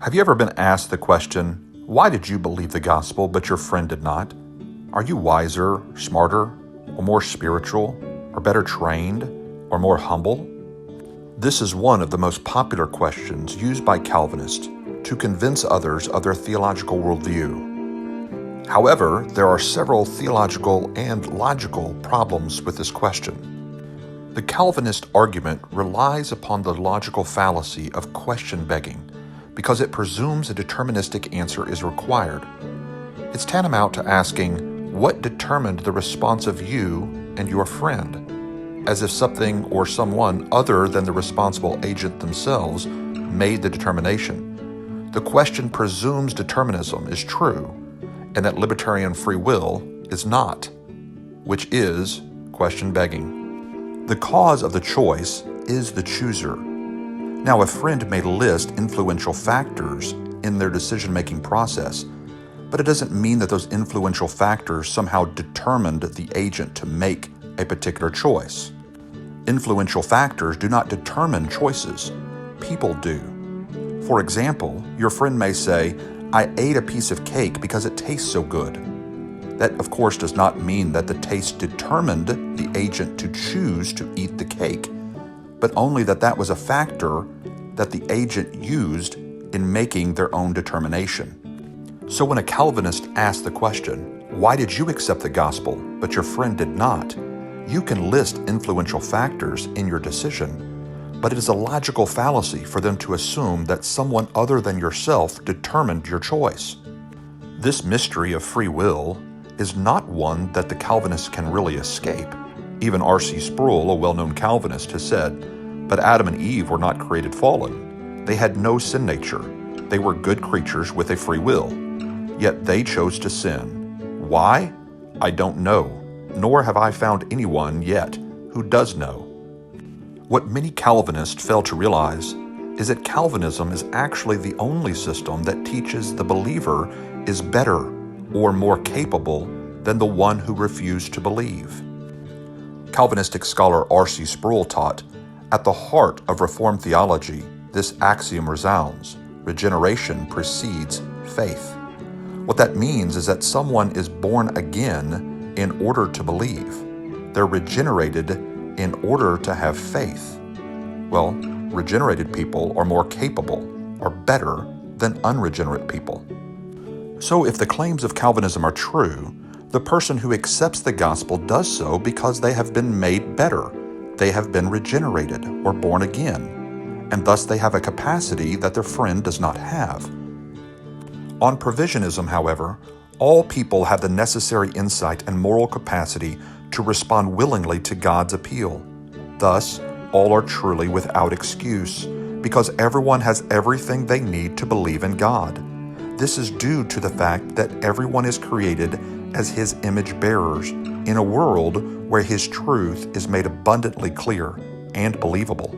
Have you ever been asked the question, why did you believe the gospel but your friend did not? Are you wiser, smarter, or more spiritual, or better trained, or more humble? This is one of the most popular questions used by Calvinists to convince others of their theological worldview. However, there are several theological and logical problems with this question. The Calvinist argument relies upon the logical fallacy of question begging because it presumes a deterministic answer is required. It's tantamount to asking, what determined the response of you and your friend? As if something or someone other than the responsible agent themselves made the determination. The question presumes determinism is true and that libertarian free will is not, which is question begging. The cause of the choice is the chooser. Now, a friend may list influential factors in their decision-making process, but it doesn't mean that those influential factors somehow determined the agent to make a particular choice. Influential factors do not determine choices. People do. For example, your friend may say, I ate a piece of cake because it tastes so good. That, of course, does not mean that the taste determined the agent to choose to eat the cake, but only that that was a factor that the agent used in making their own determination. So when a Calvinist asks the question, why did you accept the gospel, but your friend did not? You can list influential factors in your decision, but it is a logical fallacy for them to assume that someone other than yourself determined your choice. This mystery of free will is not one that the Calvinists can really escape. Even R.C. Sproul, a well-known Calvinist, has said, but Adam and Eve were not created fallen. They had no sin nature. They were good creatures with a free will. Yet they chose to sin. Why? I don't know, nor have I found anyone yet who does know. What many Calvinists fail to realize is that Calvinism is actually the only system that teaches the believer is better or more capable than the one who refused to believe. Calvinistic scholar R.C. Sproul taught, at the heart of Reformed theology, this axiom resounds: regeneration precedes faith. What that means is that someone is born again in order to believe. They're regenerated in order to have faith. Well, regenerated people are more capable or better than unregenerate people. So if the claims of Calvinism are true, the person who accepts the gospel does so because they have been made better. They have been regenerated or born again, and thus they have a capacity that their friend does not have. On provisionism, however, all people have the necessary insight and moral capacity to respond willingly to God's appeal. Thus, all are truly without excuse, because everyone has everything they need to believe in God. This is due to the fact that everyone is created as His image bearers in a world where His truth is made abundantly clear and believable.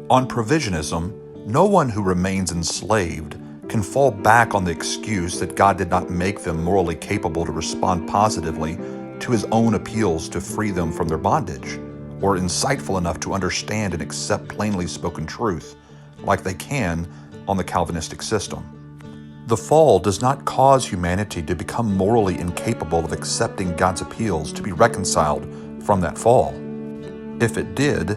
On provisionism, no one who remains enslaved can fall back on the excuse that God did not make them morally capable to respond positively to His own appeals to free them from their bondage, or insightful enough to understand and accept plainly spoken truth, like they can on the Calvinistic system. The fall does not cause humanity to become morally incapable of accepting God's appeals to be reconciled from that fall. If it did,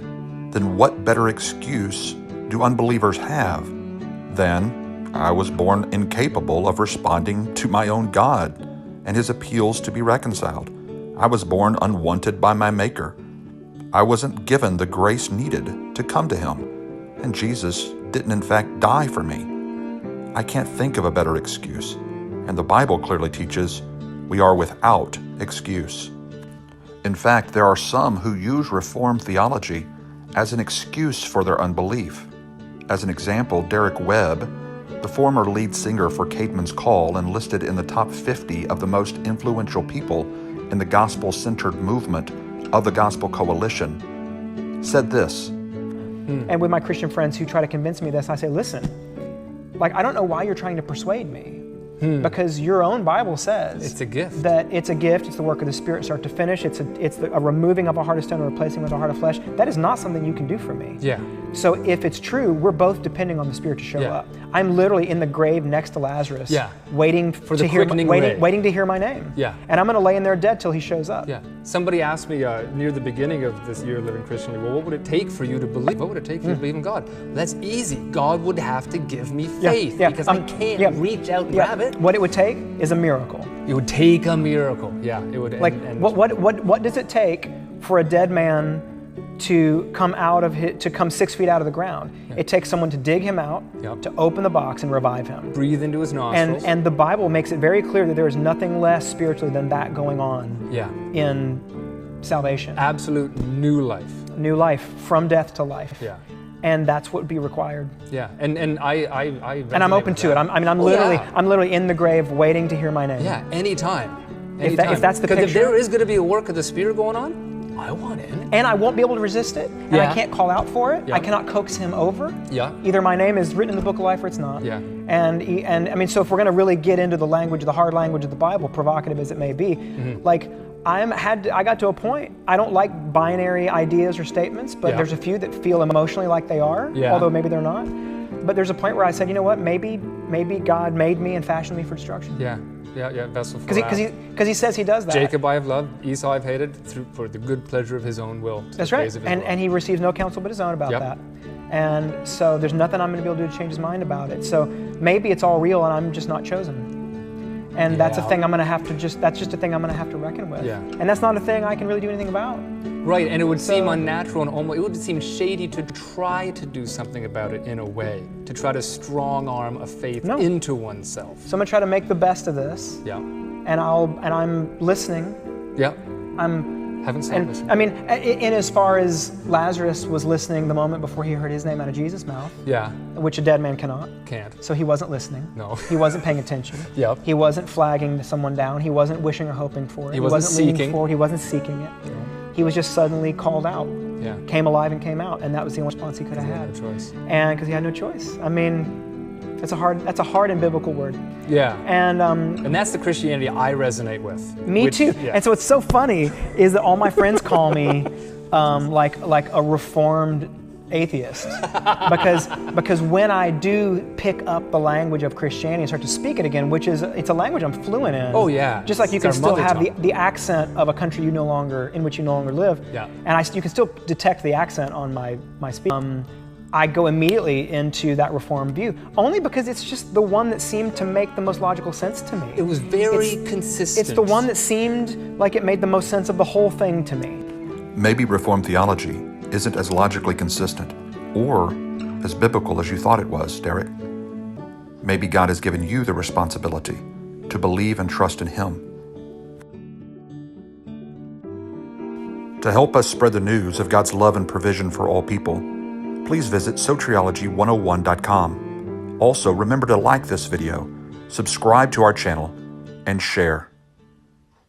then what better excuse do unbelievers have than, I was born incapable of responding to my own God and His appeals to be reconciled. I was born unwanted by my Maker. I wasn't given the grace needed to come to Him, and Jesus didn't in fact die for me. I can't think of a better excuse, and the Bible clearly teaches we are without excuse. In fact, there are some who use Reformed theology as an excuse for their unbelief. As an example, Derek Webb, the former lead singer for Caedmon's Call and listed in the top 50 of the most influential people in the gospel-centered movement of the Gospel Coalition, said this. And with my Christian friends who try to convince me of this, I say, listen, I don't know why you're trying to persuade me. Because your own Bible says it's a gift. That it's a gift. It's the work of the Spirit, start to finish. It's a removing of a heart of stone and replacing with a heart of flesh. That is not something you can do for me. Yeah. So if it's true, we're both depending on the Spirit to show Yeah. up. I'm literally in the grave next to Lazarus, Yeah. waiting For the to hear quickening waiting, ray. waiting to hear my name. Yeah. And I'm going to lay in there dead till he shows up. Yeah. Somebody asked me near the beginning of this year living Christianly, well, what would it take for you to believe? What would it take for you to believe in God? That's easy. God would have to give me faith because I can't reach out and grab it. What it would take is a miracle. It would take a miracle. Yeah, it would. Like, what does it take for a dead man to come to come 6 feet out of the ground? It takes someone to dig him out, to open the box and revive him. Breathe into his nostrils. And the Bible makes it very clear that there is nothing less spiritually than that going on in salvation. Absolute new life. New life, from death to life. Yeah. And that's what would be required. Yeah, and I and I'm open to it. I'm literally in the grave waiting to hear my name. Yeah, anytime. If that's the picture. Because if there is going to be a work of the Spirit going on, I want in. And I won't be able to resist it, and I can't call out for it. I cannot coax him over. Yeah. Either my name is written in the book of life or it's not. Yeah. And I mean, so if we're going to really get into the language, the hard language of the Bible, provocative as it may be, like I got to a point. I don't like binary ideas or statements, but there's a few that feel emotionally like they are, although maybe they're not. But there's a point where I said, you know what? Maybe God made me and fashioned me for destruction. Yeah. Vessel for wrath. Because he says he does that. Jacob I have loved, Esau I've hated, for the good pleasure of his own will. That's right. And he receives no counsel but his own about that. And so there's nothing I'm going to be able to do to change his mind about it. So maybe it's all real and I'm just not chosen. And that's a thing I'm going to have to that's just a thing I'm going to have to reckon with. Yeah. And that's not a thing I can really do anything about. Right, and it would seem unnatural and almost, it would seem shady to try to do something about it in a way, to try to strong arm a faith into oneself. So I'm going to try to make the best of this. Yeah. And I'm listening. Yeah. Haven't stopped listening. I mean, in as far as Lazarus was listening the moment before he heard his name out of Jesus' mouth. Yeah. Which a dead man cannot. Can't. So he wasn't listening. No. He wasn't paying attention. Yep. He wasn't flagging someone down. He wasn't wishing or hoping for it. He wasn't seeking. Leaning forward. He wasn't seeking it. No. He was just suddenly called out. Yeah. Came alive and came out, and that was the only response he could have had. No choice. And because he had no choice. I mean, that's a hard and biblical word. Yeah. And that's the Christianity I resonate with. Me too. Yeah. And so what's so funny is that all my friends call me like a reformed atheist because when I do pick up the language of Christianity and start to speak it again, it's a language I'm fluent in. Oh yeah. Just like you can still have the accent of a country in which you no longer live. Yeah. And you can still detect the accent on my speech. I go immediately into that reform view, only because it's just the one that seemed to make the most logical sense to me. It was very consistent. It's the one that seemed like it made the most sense of the whole thing to me. Maybe Reformed theology isn't as logically consistent or as biblical as you thought it was, Derek. Maybe God has given you the responsibility to believe and trust in Him. To help us spread the news of God's love and provision for all people, please visit soteriology101.com. Also, remember to like this video, subscribe to our channel, and share.